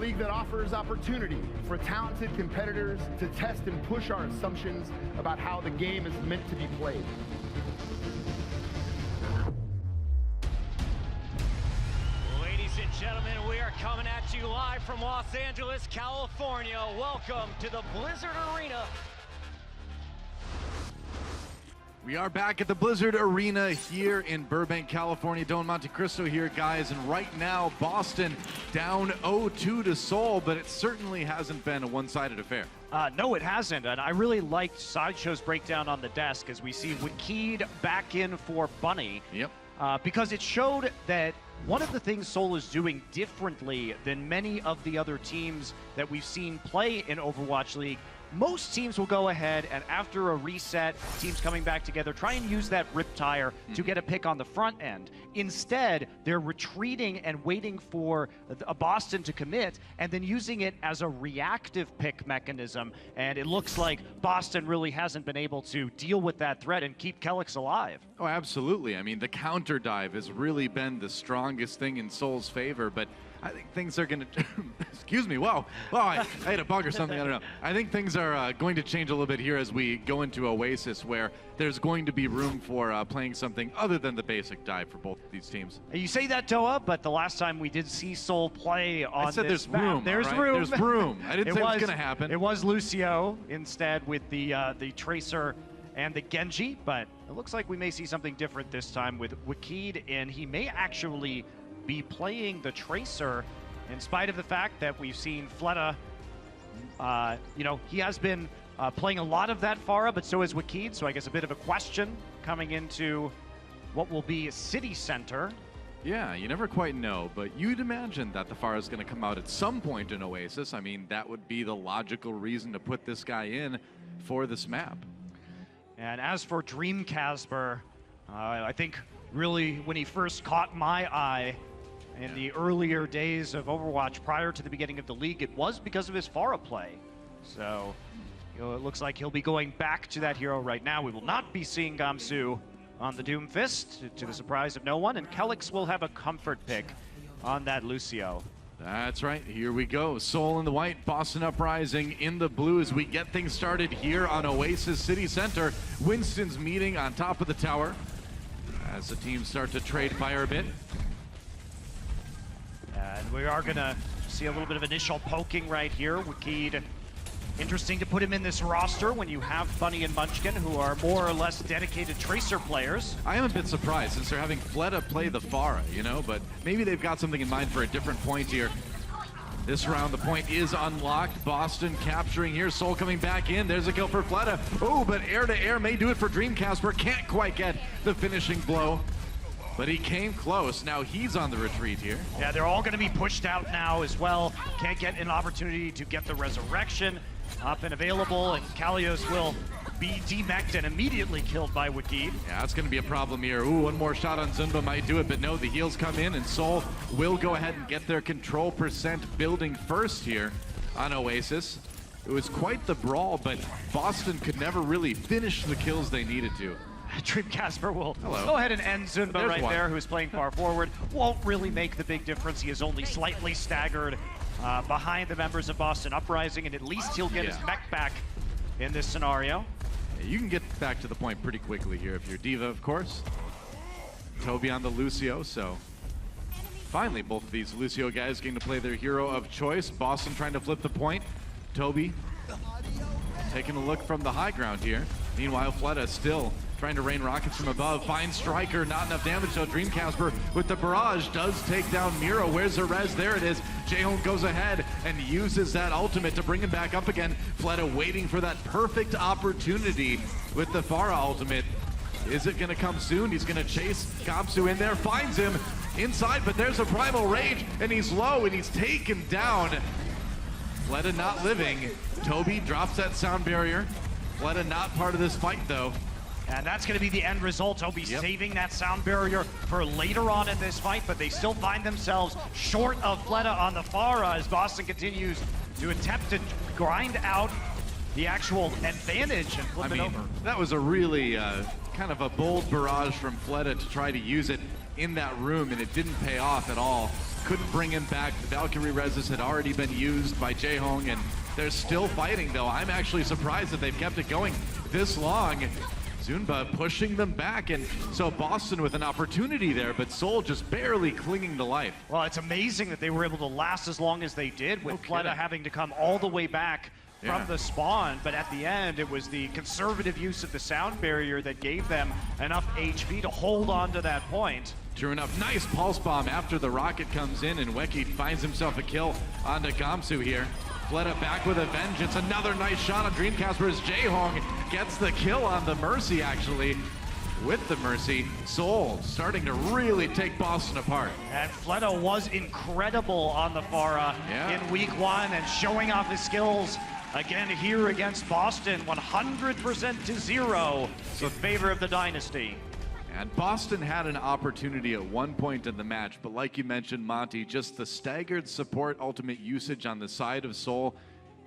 league that offers opportunity for talented competitors to test and push our assumptions about how the game is meant to be played. Ladies and gentlemen, we are coming at you live from Los Angeles, California. Welcome to the Blizzard Arena. We are back at the Blizzard Arena here in Burbank, California. Don Monte Cristo here, guys. And right now, Boston down 0-2 to Seoul, but it certainly hasn't been a one-sided affair. No, it hasn't. And I really liked Sideshow's breakdown on the desk as we see Wakid back in for Bunny. Yep. Because it showed that one of the things Seoul is doing differently than many of the other teams that we've seen play in Overwatch League, most teams will go ahead and after a reset, teams coming back together, try and use that rip tire to get a pick on the front end. Instead, they're retreating and waiting for a Boston to commit and then using it as a reactive pick mechanism. And it looks like Boston really hasn't been able to deal with that threat and keep Kelix alive. Oh, absolutely. I mean, the counter dive has really been the strongest thing in Seoul's favor, but I think things are going to, excuse me, whoa, I had a bug or something, I don't know. I think things are going to change a little bit here as we go into Oasis, where there's going to be room for playing something other than the basic dive for both of these teams. You say that, Doa, but the last time we did see Seoul play on I said this there's map, room. there's right? room. There's room. I didn't say it was going to happen. It was Lucio instead with the Tracer and the Genji, but it looks like we may see something different this time with Wakid, and he may actually be playing the Tracer in spite of the fact that we've seen Fleta, he has been playing a lot of that Pharah, but so has Wakid, so I guess a bit of a question coming into what will be a city center. Yeah, you never quite know, but you'd imagine that the Pharah is going to come out at some point in Oasis. I mean, that would be the logical reason to put this guy in for this map. And as for Dream Casper, I think really when he first caught my eye in the earlier days of Overwatch prior to the beginning of the league, it was because of his Pharah play. So it looks like he'll be going back to that hero right now. We will not be seeing Gamsu on the Doomfist, to the surprise of no one, and Kelix will have a comfort pick on that Lucio. That's right, here we go. Seoul in the white, Boston Uprising in the blue as we get things started here on Oasis City Center. Winston's meeting on top of the tower as the teams start to trade fire a bit. And we are gonna see a little bit of initial poking right here. Wakid, interesting to put him in this roster when you have Bunny and Munchkin, who are more or less dedicated Tracer players. I am a bit surprised since they're having Fleta play the Pharah, but maybe they've got something in mind for a different point here. This round, the point is unlocked. Boston capturing here. Seoul coming back in. There's a kill for Fleta. Oh, but air-to-air may do it for Dream Casper. Can't quite get the finishing blow. But he came close. Now he's on the retreat here. Yeah, they're all going to be pushed out now as well. Can't get an opportunity to get the resurrection up and available, and Kalios will be demeched and immediately killed by Wakid. Yeah, that's going to be a problem here. Ooh, one more shot on Zunba might do it, but no, the heals come in, and Seoul will go ahead and get their control percent building first here on Oasis. It was quite the brawl, but Boston could never really finish the kills they needed to. Dream Casper will go ahead and end Zunba there, who's playing far forward. Won't really make the big difference. He is only slightly staggered behind the members of Boston Uprising, and at least he'll get his mech back in this scenario. Yeah, you can get back to the point pretty quickly here if you're D.Va, of course. Toby on the Lucio, so finally both of these Lucio guys getting to play their hero of choice. Boston trying to flip the point. Toby taking a look from the high ground here. Meanwhile, Fleta still trying to rain rockets from above. Finds Striker, not enough damage though. Dream Casper with the barrage does take down Miro. Where's the res? There it is. Jaehoon goes ahead and uses that ultimate to bring him back up again. Fleta waiting for that perfect opportunity with the Pharah ultimate. Is it gonna come soon? He's gonna chase Gamsu in there, finds him inside, but there's a Primal Rage and he's low and he's taken down. Fleta not living. Toby drops that sound barrier. Fleta not part of this fight though. And that's going to be the end result. Toby saving that sound barrier for later on in this fight, but they still find themselves short of Fleta on the Pharah as Boston continues to attempt to grind out the actual advantage and flip it over. That was a really kind of a bold barrage from Fleta to try to use it in that room, and it didn't pay off at all. couldn't bring him back. The Valkyrie Reses had already been used by Jaehong, and they're still fighting, though. I'm actually surprised that they've kept it going this long. Zunba pushing them back, and so Boston with an opportunity there, but Seoul just barely clinging to life. Well, it's amazing that they were able to last as long as they did, with Fleta having to come all the way back from the spawn, but at the end it was the conservative use of the sound barrier that gave them enough HP to hold on to that point. True enough, nice pulse bomb after the rocket comes in, and Weki finds himself a kill onto Gamsu here. Fleta back with a vengeance, another nice shot on Dreamcasper as Jaehong gets the kill on the Mercy actually. With the Mercy, Seoul starting to really take Boston apart. And Fleta was incredible on the Pharah in week 1 and showing off his skills again here against Boston, 100% to 0 in favor of the Dynasty. And Boston had an opportunity at one point in the match, but like you mentioned, Monty, just the staggered support ultimate usage on the side of Seoul.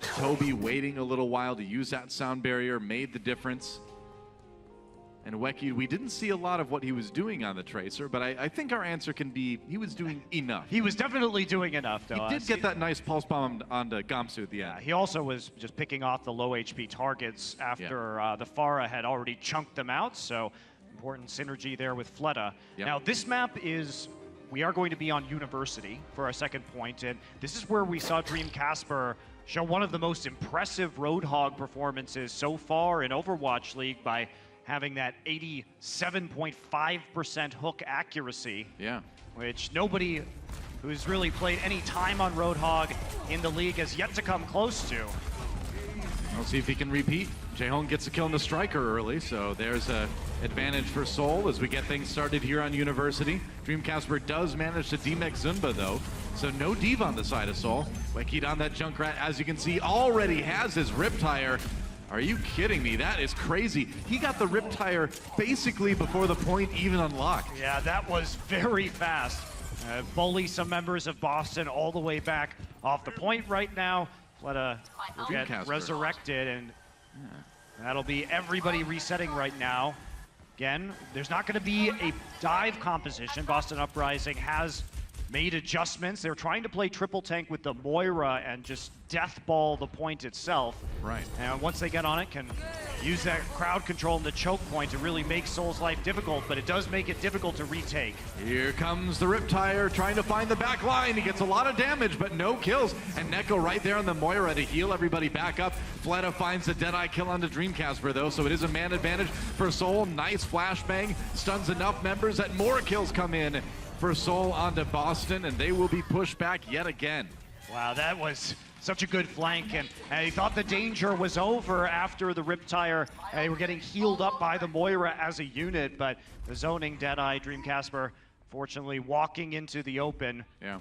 Toby waiting a little while to use that sound barrier made the difference. And Weki, we didn't see a lot of what he was doing on the Tracer, but I think our answer can be he was doing enough. He was definitely doing enough, though. He did get that nice pulse bomb onto Gamsu at the end. He also was just picking off the low HP targets after the Pharah had already chunked them out, so important synergy there with Fleta. Now, this map is, we are going to be on University for our second point, and this is where we saw Dreamcasper show one of the most impressive Roadhog performances so far in Overwatch League by having that 87.5% hook accuracy, which nobody who's really played any time on Roadhog in the league has yet to come close to. We'll see if he can repeat. Jaehong gets a kill in the Striker early, so there's a advantage for Seoul as we get things started here on University. Dreamcasper does manage to demech Zunba, though, so no Diva on the side of Seoul. Weki on that Junkrat, as you can see, already has his Riptire. Are you kidding me? That is crazy. He got the Riptire basically before the point even unlocked. Yeah, that was very fast. Bully some members of Boston all the way back off the point right now. Fleta will get resurrected, and that'll be everybody resetting right now. Again, there's not going to be a dive composition. Boston Uprising has made adjustments. They're trying to play triple tank with the Moira and just death ball the point itself. Right. And once they get on it, can use that crowd control and the choke point to really make Seoul's life difficult, but it does make it difficult to retake. Here comes the Riptire trying to find the back line. He gets a lot of damage, but no kills. And Neko right there on the Moira to heal everybody back up. Fleta finds the Deadeye kill onto Dreamcasper, though, so it is a man advantage for Seoul. Nice flashbang, stuns enough members that more kills come in for Seoul onto Boston, and they will be pushed back yet again. Wow, that was such a good flank, and he thought the danger was over after the Riptire. They were getting healed up by the Moira as a unit, but the zoning Deadeye, Dreamcasper, fortunately walking into the open. Yeah.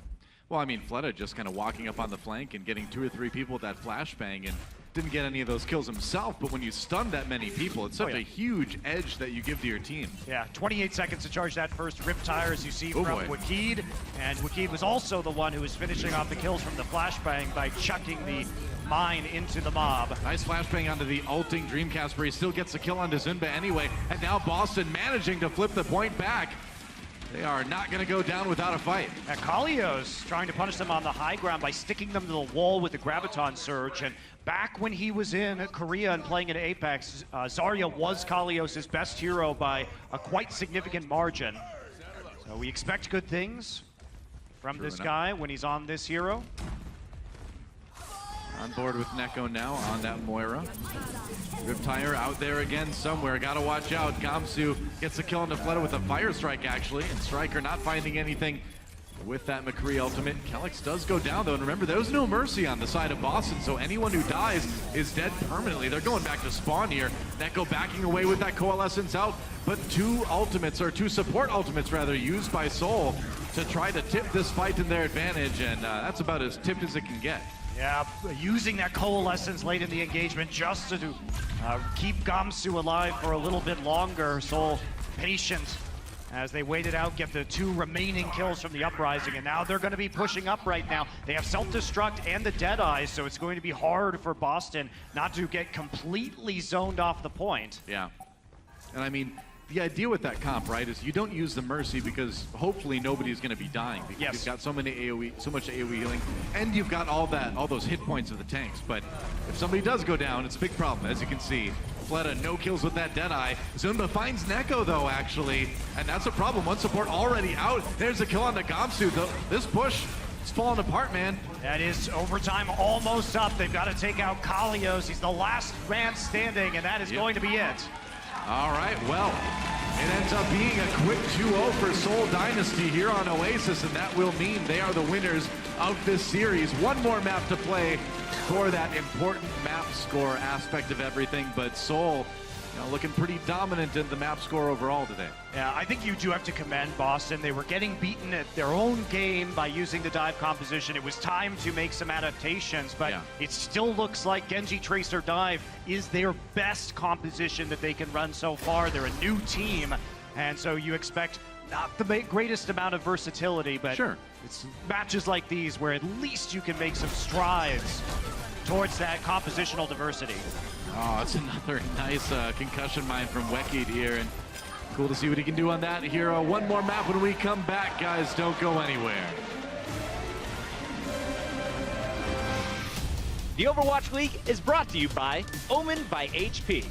Well, I mean, Fleta just kind of walking up on the flank and getting 2 or 3 people with that flashbang, and didn't get any of those kills himself, but when you stun that many people, it's such a huge edge that you give to your team. Yeah, 28 seconds to charge that first Riptire, as you see from Wakid. And Wakid was also the one who was finishing off the kills from the flashbang by chucking the mine into the mob. Nice flashbang onto the ulting Dreamcasper. He still gets the kill onto Zunba anyway, and now Boston managing to flip the point back. They are not going to go down without a fight. And Kalios trying to punish them on the high ground by sticking them to the wall with the Graviton Surge. And back when he was in Korea and playing at Apex, Zarya was Kalios' best hero by a quite significant margin. So we expect good things from this guy when he's on this hero. On board with Neko now on that Moira. Riptire out there again somewhere. Gotta watch out. Gamsu gets the kill into Fleta with a Fire Strike, actually. And Striker not finding anything with that McCree ultimate. Kelix does go down, though. And remember, there's no mercy on the side of Boston, so anyone who dies is dead permanently. They're going back to spawn here. Neko backing away with that Coalescence out. But 2 ultimates, or 2 support ultimates, rather, used by Seoul to try to tip this fight in their advantage. And that's about as tipped as it can get. Yeah, using that Coalescence late in the engagement just to keep Gamsu alive for a little bit longer. Seoul patient as they waited out, get the 2 remaining kills from the Uprising, and now they're going to be pushing up right now. They have self-destruct and the Deadeye, so it's going to be hard for Boston not to get completely zoned off the point. Yeah, and I mean, the idea with that comp, right, is you don't use the Mercy because hopefully nobody's going to be dying because Yes. you've got so much AoE healing, and you've got all those hit points of the tanks. But if somebody does go down, it's a big problem, as you can see. Fleta, no kills with that Deadeye. Zunba finds Neko, though, actually, and that's a problem. One support already out. There's a kill on Nagamsu, though. This push is falling apart, man. That is overtime almost up. They've got to take out Kalios. He's the last man standing, and that is going to be it. All right, well, it ends up being a quick 2-0 for Seoul Dynasty here on Oasis, and that will mean they are the winners of this series. One more map to play for that important map score aspect of everything, but Seoul, looking pretty dominant in the map score overall today. Yeah, I think you do have to commend Boston. They were getting beaten at their own game by using the dive composition. It was time to make some adaptations, but it still looks like Genji Tracer Dive is their best composition that they can run so far. They're a new team, and so you expect not the greatest amount of versatility, but it's matches like these where at least you can make some strides towards that compositional diversity. Oh, it's another nice concussion mine from Wekid here, and cool to see what he can do on that hero. One more map when we come back, guys. Don't go anywhere. The Overwatch League is brought to you by Omen by HP.